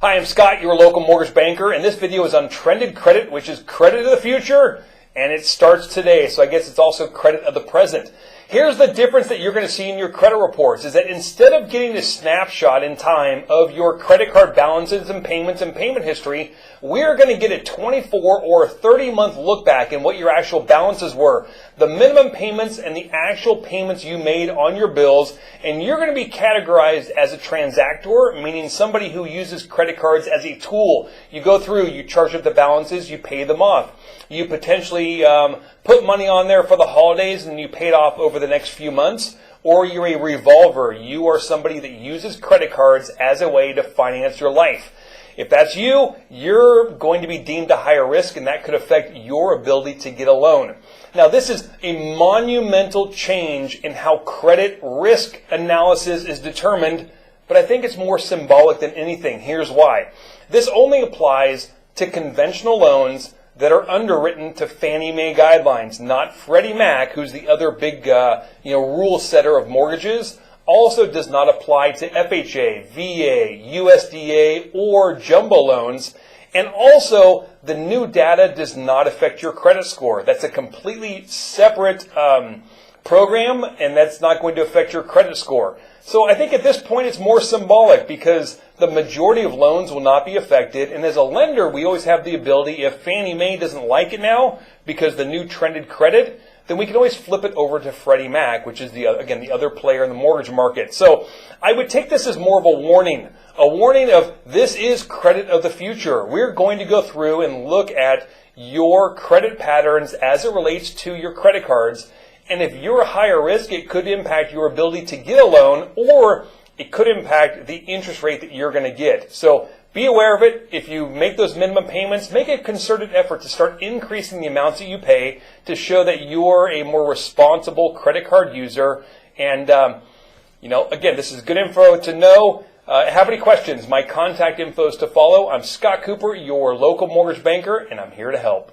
Hi, I'm Scott, your local mortgage banker, and this video is on trended credit, which is credit of the future, and it starts today, so I guess it's also credit of the present. Here's the difference that you're going to see in your credit reports, is that instead of getting a snapshot in time of your credit card balances and payments and payment history, we're going to get a 24 or 30-month look back in what your actual balances were, the minimum payments and the actual payments you made on your bills, and you're going to be categorized as a transactor, meaning somebody who uses credit cards as a tool. You go through, you charge up the balances, you pay them off. You potentially put money on there for the holidays and you pay it off over the next few months, or you're a revolver. You are somebody that uses credit cards as a way to finance your life. If that's you, you're going to be deemed a higher risk, and that could affect your ability to get a loan. Now, this is a monumental change in how credit risk analysis is determined, but I think it's more symbolic than anything. Here's why. This only applies to conventional loans that are underwritten to Fannie Mae guidelines, not Freddie Mac, who's the other big rule setter of mortgages. Also does not apply to FHA, VA, USDA, or jumbo loans. And also, the new data does not affect your credit score. That's a completely separate program, and that's not going to affect your credit score. So I think at this point it's more symbolic because the majority of loans will not be affected. And as a lender, we always have the ability, if Fannie Mae doesn't like it now because the new trended credit, then we can always flip it over to Freddie Mac, which is the other player in the mortgage market. So I would take this as more of a warning of this is credit of the future. We're going to go through and look at your credit patterns as it relates to your credit cards. And if you're a higher risk, it could impact your ability to get a loan, or it could impact the interest rate that you're going to get. So be aware of it. If you make those minimum payments, make a concerted effort to start increasing the amounts that you pay to show that you're a more responsible credit card user. And, again, this is good info to know. Have any questions? My contact info is to follow. I'm Scott Cooper, your local mortgage banker, and I'm here to help.